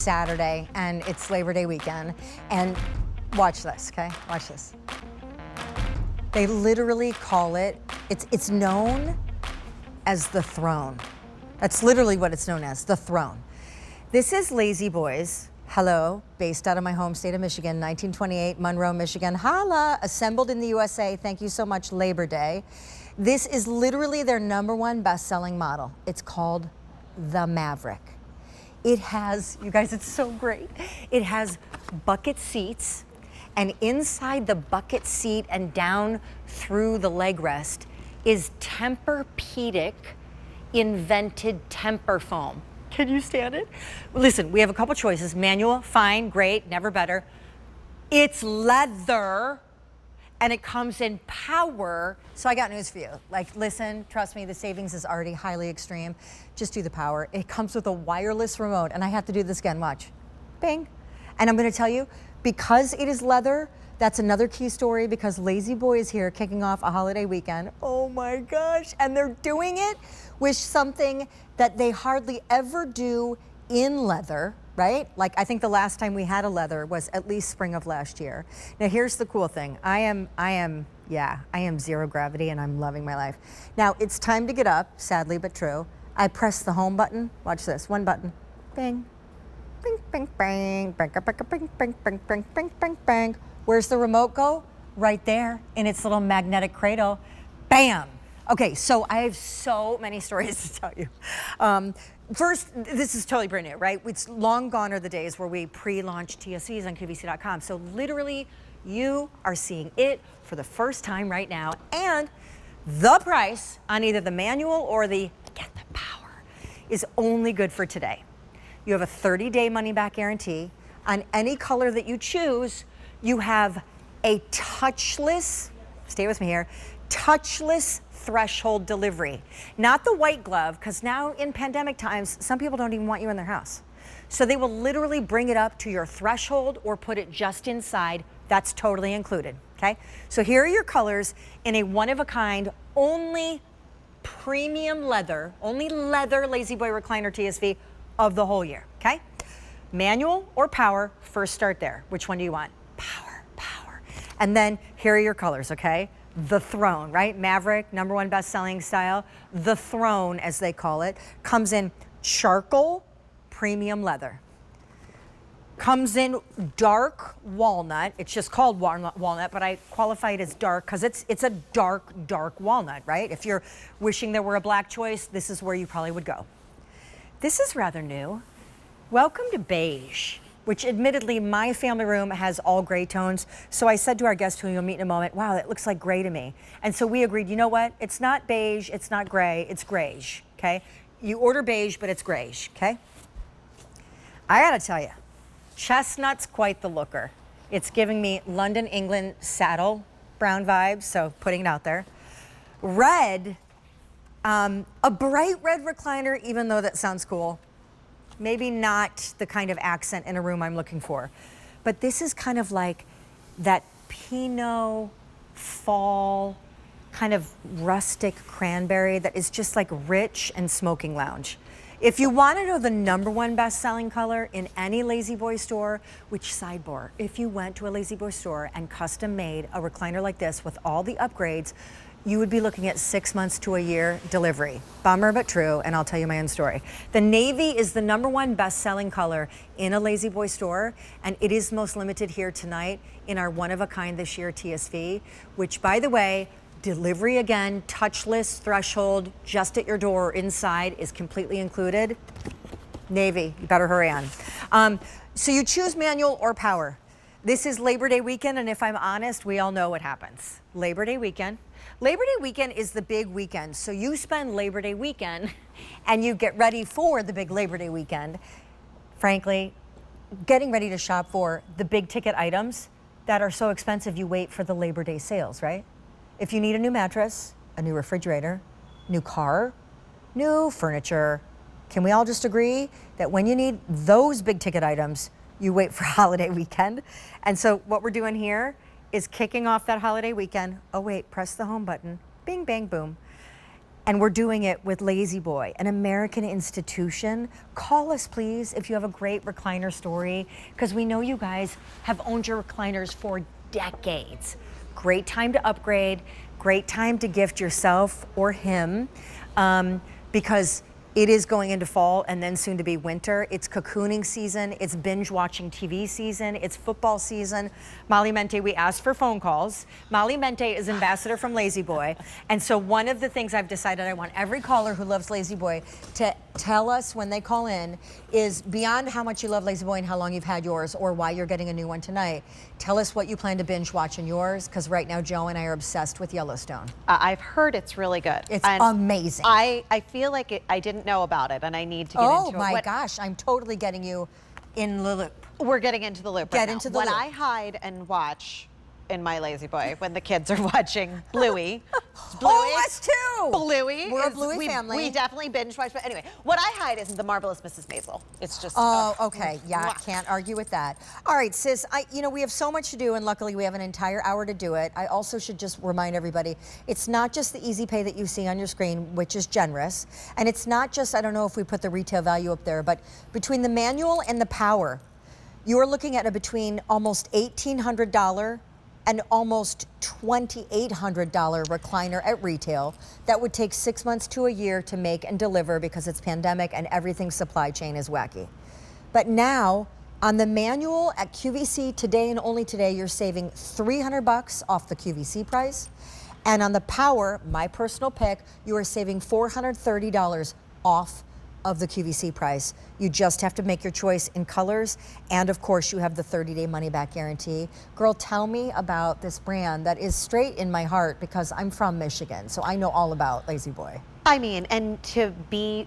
Saturday and it's Labor Day weekend. And watch this, okay? Watch this. They literally call it, it's known as the throne. That's literally what it's known as, the throne. This is Lazy Boys, hello, based out of my home state of Michigan, 1928, Monroe, Michigan. Holla, assembled in the USA. Thank you so much, Labor Day. This is literally their #1 best-selling model. It's called the Maverick. It has, you guys, it's so great. It has bucket seats, and inside the bucket seat and down through the leg rest is Tempur-Pedic invented Tempur foam. Can you stand it? Listen, we have a couple choices. Manual, fine, great, never better. It's leather, and it comes in power. So I got news for you. Like, listen, trust me, the savings is already highly extreme. Just do the power. It comes with a wireless remote, and I have to do this again, watch. Bing. And I'm gonna tell you, because it is leather, that's another key story, because Lazy Boy is here kicking off a holiday weekend. Oh my gosh, and they're doing it with something that they hardly ever do in leather, right? Like, I think the last time we had a leather was at least spring of last year. Now here's the cool thing. I am zero gravity and I'm loving my life. Now it's time to get up, sadly but true. I press the home button. Watch this, one button. Bing, bing, bing, bing, bing, bing, bing, bing, bing, bing, bing, bing, bing. Where's the remote go? Right there in its little magnetic cradle. Bam. Okay, so I have so many stories to tell you. First, this is totally brand new, right? It's long gone are the days where we pre-launch TSVs on QVC.com. So literally, you are seeing it for the first time right now, and the price on either the manual or the get the power is only good for today. You have a 30-day money-back guarantee. On any color that you choose, you have a touchless, stay with me here, touchless threshold delivery. Not the white glove, because now in pandemic times, some people don't even want you in their house. So they will literally bring it up to your threshold or put it just inside. That's totally included, okay? So here are your colors in a one-of-a-kind, only premium leather, only leather Lazy Boy recliner TSV of the whole year, okay? Manual or power, first start there. Which one do you want? Power, power. And then here are your colors, okay? The Throne, right? Maverick, #1 best-selling style. The Throne, as they call it, comes in charcoal premium leather. Comes in dark walnut. It's just called walnut, but I qualify it as dark because it's a dark, dark walnut, right? If you're wishing there were a black choice, this is where you probably would go. This is rather new. Welcome to beige, which admittedly my family room has all gray tones. So I said to our guest, who you'll meet in a moment, wow, that looks like gray to me. And so we agreed, you know what? It's not beige, it's not gray, it's grayish, okay? You order beige, but it's grayish, okay? I gotta tell you, chestnut's quite the looker. It's giving me London, England saddle brown vibes, so putting it out there. Red, a bright red recliner, even though that sounds cool. Maybe not the kind of accent in a room I'm looking for. But this is kind of like that Pinot fall, kind of rustic cranberry that is just like rich and smoking lounge. If you want to know the #1 best-selling color in any Lazy Boy store, which sidebar, if you went to a Lazy Boy store and custom made a recliner like this with all the upgrades, you would be looking at 6 months to a year delivery. Bummer, but true, and I'll tell you my own story. The navy is the #1 best-selling color in a Lazy Boy store, and it is most limited here tonight in our one-of-a-kind this year TSV, which, by the way, delivery again, touchless, threshold, just at your door or inside is completely included. Navy, you better hurry on. So you choose manual or power. This is Labor Day weekend, and if I'm honest, we all know what happens. Labor Day weekend. Labor Day weekend is the big weekend. So you spend Labor Day weekend and you get ready for the big Labor Day weekend. Frankly, getting ready to shop for the big ticket items that are so expensive, you wait for the Labor Day sales, right? If you need a new mattress, a new refrigerator, new car, new furniture, can we all just agree that when you need those big ticket items, you wait for holiday weekend? And so what we're doing here is kicking off that holiday weekend. Oh wait, press the home button. Bing, bang, boom. And we're doing it with Lazy Boy, an American institution. Call us, please, if you have a great recliner story, because we know you guys have owned your recliners for decades. Great time to upgrade, great time to gift yourself or him, because it is going into fall and then soon to be winter. It's cocooning season, it's binge watching TV season, it's football season. Molly Mente, we asked for phone calls. Molly Mente is ambassador from Lazy Boy. And so one of the things I've decided I want every caller who loves Lazy Boy to tell us when they call in is, beyond how much you love Lazy Boy and how long you've had yours or why you're getting a new one tonight, tell us what you plan to binge watch in yours, because right now Joe and I are obsessed with Yellowstone. I've heard it's really good. It's amazing. I feel like I didn't know about it, and I need to get into it. Oh my gosh, I'm totally getting you in the loop. We're getting into the loop right now. Into the loop. What I hide and watch in my Lazy Boy when the kids are watching Bluey. Oh, us too! Bluey. We're a Bluey family. We definitely binge watch, but anyway, what I hide is The Marvelous Mrs. Maisel. It's just... Oh, okay, yeah, can't argue with that. All right, sis, we have so much to do, and luckily we have an entire hour to do it. I also should just remind everybody, it's not just the easy pay that you see on your screen, which is generous, and it's not just, I don't know if we put the retail value up there, but between the manual and the power, you're looking at between almost $1,800 and almost $2,800 recliner at retail that would take 6 months to a year to make and deliver because it's pandemic and everything's supply chain is wacky. But now on the manual at QVC today and only today, you're saving $300 off the QVC price. And on the power, my personal pick, you are saving $430 off of the QVC price. You just have to make your choice in colors, and of course you have the 30-day money-back guarantee. Girl, tell me about this brand that is straight in my heart because I'm from Michigan, so I know all about Lazy Boy. I mean, and to be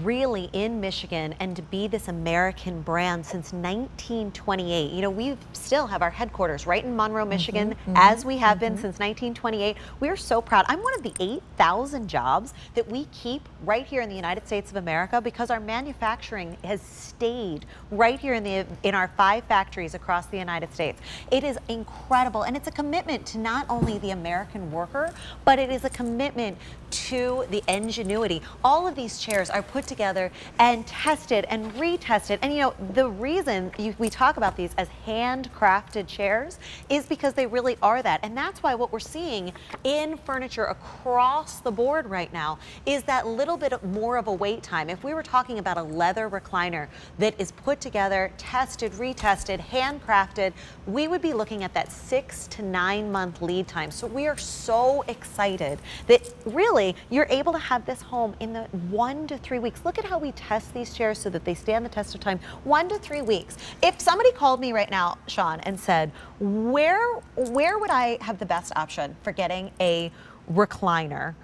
really in Michigan and to be this American brand since 1928. You know, we still have our headquarters right in Monroe, Michigan, as we have been since 1928. We're so proud. I'm one of the 8,000 jobs that we keep right here in the United States of America because our manufacturing has stayed right here in our 5 factories across the United States. It is incredible, and it's a commitment to not only the American worker, but it is a commitment to the ingenuity. All of these chairs are put together and tested and retested. And you know, the reason we talk about these as handcrafted chairs is because they really are that. And that's why what we're seeing in furniture across the board right now is that little bit more of a wait time. If we were talking about a leather recliner that is put together, tested, retested, handcrafted, we would be looking at that 6 to 9 month lead time. So we are so excited that really you're able to have this home in the 1 to 3 weeks. Look at how we test these chairs so that they stand the test of time. 1 to 3 weeks. If somebody called me right now, Sean, and said, where would I have the best option for getting a recliner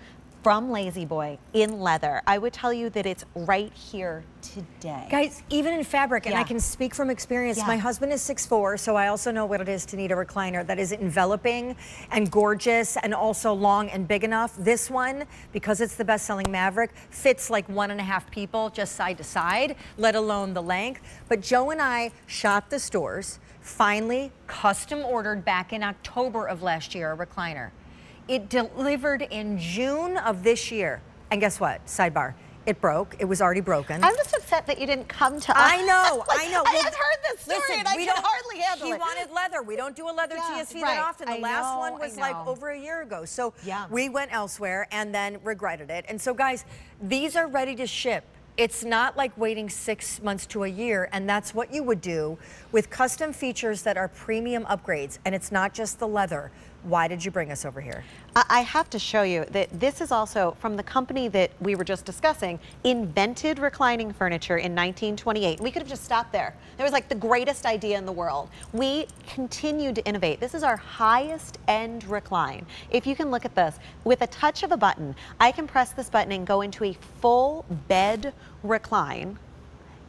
from Lazy Boy in leather, I would tell you that it's right here today. Guys, even in fabric, and I can speak from experience, my husband is 6'4", so I also know what it is to need a recliner that is enveloping and gorgeous and also long and big enough. This one, because it's the best-selling Maverick, fits like 1.5 people just side to side, let alone the length. But Joe and I shot the stores, finally custom ordered back in October of last year, a recliner. It delivered in June of this year. And guess what? Sidebar. It broke. It was already broken. I'm just upset that you didn't come to us. I know. I know. I just heard this story and I can hardly handle it. He wanted leather. We don't do a leather TSV that often. The last one was like over a year ago. So we went elsewhere and then regretted it. And so guys, these are ready to ship. It's not like waiting 6 months to a year, and that's what you would do with custom features that are premium upgrades. And it's not just the leather. Why did you bring us over here? I have to show you that this is also from the company that we were just discussing, invented reclining furniture in 1928. We could have just stopped there. It was like the greatest idea in the world. We continued to innovate. This is our highest end recline. If you can look at this, with a touch of a button, I can press this button and go into a full bed recline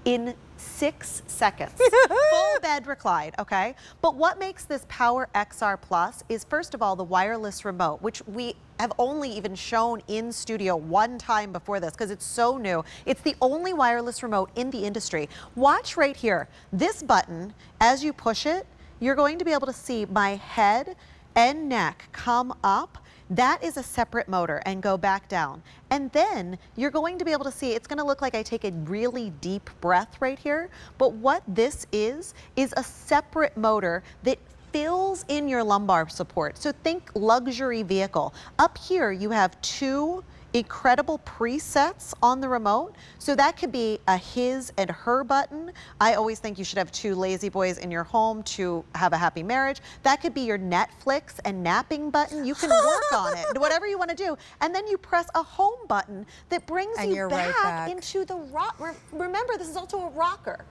in 6 seconds. Full bed recline, okay? But what makes this Power XR Plus is, first of all, the wireless remote, which we have only even shown in studio one time before this because it's so new. It's the only wireless remote in the industry. Watch right here. This button, as you push it, you're going to be able to see my head and neck come up. That is a separate motor, and go back down. And then you're going to be able to see, it's gonna look like I take a really deep breath right here, but what this is a separate motor that fills in your lumbar support. So think luxury vehicle. Up here you have 2 incredible presets on the remote. So that could be a his and her button. I always think you should have 2 lazy boys in your home to have a happy marriage. That could be your Netflix and napping button. You can work on it, whatever you want to do. And then you press a home button that brings you back into the rock. Remember, this is also a rocker.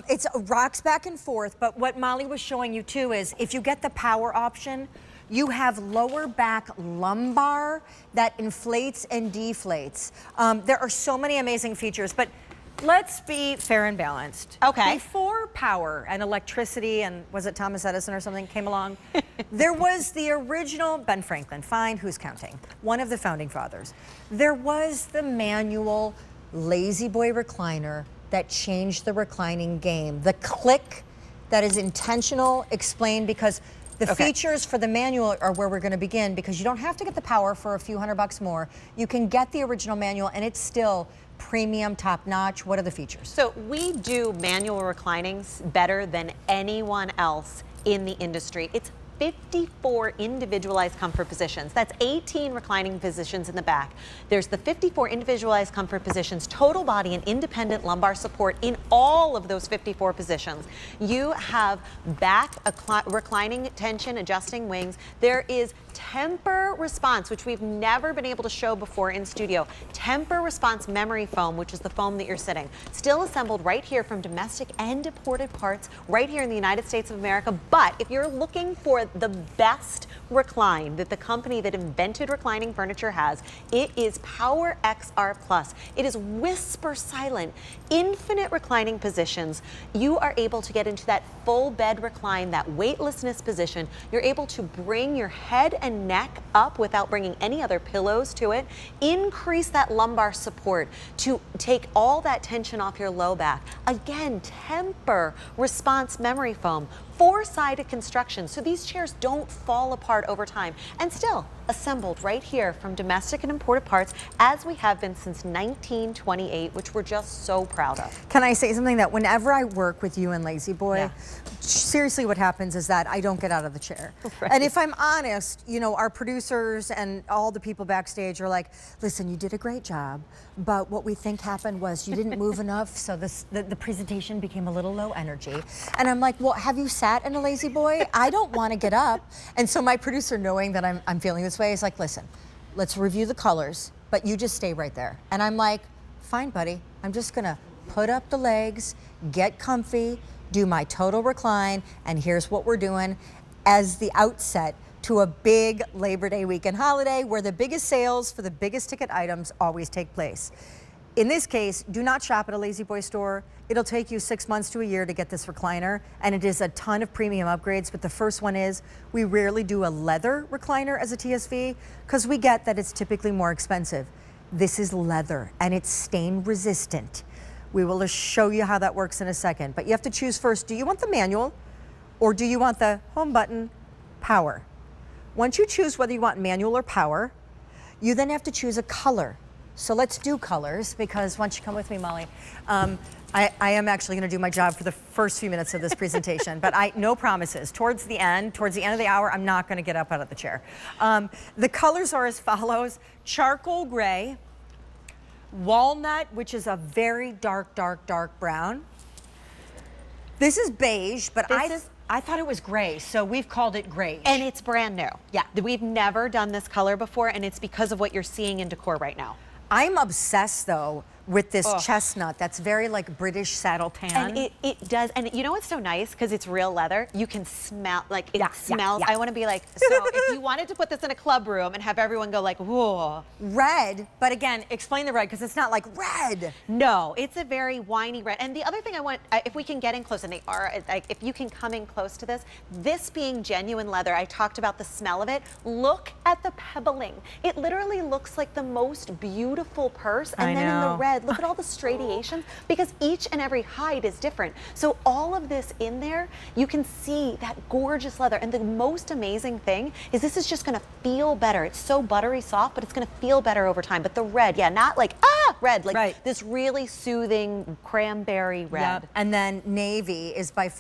It rocks back and forth, but what Molly was showing you too is if you get the power option, you have lower back lumbar that inflates and deflates. There are so many amazing features, but let's be fair and balanced. Okay. Before power and electricity and was it Thomas Edison or something came along, there was the original Ben Franklin, fine, who's counting? One of the founding fathers. There was the manual lazy boy recliner that changed the reclining game. The click that is intentional, explained because the features for the manual are where we're going to begin because you don't have to get the power for a few $100 more. You can get the original manual and it's still premium, top notch. What are the features? So we do manual reclinings better than anyone else in the industry. It's 54 individualized comfort positions. That's 18 reclining positions in the back. There's the 54 individualized comfort positions, total body and independent lumbar support in all of those 54 positions. You have back reclining tension, adjusting wings. There is temper response, which we've never been able to show before in studio. Temper response memory foam, which is the foam that you're sitting. Still assembled right here from domestic and imported parts right here in the United States of America. But if you're looking for the best recline that the company that invented reclining furniture has, it is Power XR Plus. It is whisper silent, infinite reclining positions. You are able to get into that full bed recline, that weightlessness position. You're able to bring your head and neck up without bringing any other pillows to it. Increase that lumbar support to take all that tension off your low back. Again, temper response memory foam. 4-sided construction, so these chairs don't fall apart over time, and still assembled right here from domestic and imported parts, as we have been since 1928, which we're just so proud of. Can I say something that whenever I work with you and Lazy Boy, seriously what happens is that I don't get out of the chair. Right. And if I'm honest, you know, our producers and all the people backstage are like, listen, you did a great job, but what we think happened was you didn't move enough, so the presentation became a little low energy. And I'm like, well, have you sat in a Lazy Boy? I don't want to get up. And so my producer, knowing that I'm feeling this way, is like, listen, let's review the colors, but you just stay right there. And I'm like, fine, buddy. I'm just gonna put up the legs, get comfy, do my total recline, and here's what we're doing as the outset to a big Labor Day weekend holiday where the biggest sales for the biggest ticket items always take place. In this case, do not shop at a Lazy Boy store. It'll take you 6 months to a year to get this recliner, and it is a ton of premium upgrades, but the first one is we rarely do a leather recliner as a TSV because we get that it's typically more expensive. This is leather, and it's stain resistant. We will show you how that works in a second, but you have to choose first, do you want the manual or do you want the home button power? Once you choose whether you want manual or power, you then have to choose a color. So let's do colors, because once you come with me, Molly, I am actually going to do my job for the first few minutes of this presentation, but no promises. Towards the end of the hour, I'm not going to get up out of the chair. The colors are as follows: charcoal gray, walnut, which is a very dark, dark, dark brown. This is beige, but I thought it was gray, so we've called it gray. And it's brand new. Yeah. We've never done this color before, and it's because of what you're seeing in decor right now. I'm obsessed, though, with this chestnut that's very like British saddle tan. And it does, and you know what's so nice, because it's real leather, you can smell, like it smells. I want to be like, so if you wanted to put this in a club room and have everyone go like, whoa. Red, but again, explain the red, because it's not like red. No, it's a very winey red. And the other thing I want, if we can get in close, and they are, like, if you can come in close to this being genuine leather, I talked about the smell of it. Look at the pebbling. It literally looks like the most beautiful purse, and then in the red, red. Look at all the stratiations, because each and every hide is different. So all of this in there, you can see that gorgeous leather. And the most amazing thing is this is just gonna feel better. It's so buttery soft, but it's gonna feel better over time. But the red, yeah, not like, red, like this really soothing cranberry red. And then navy is by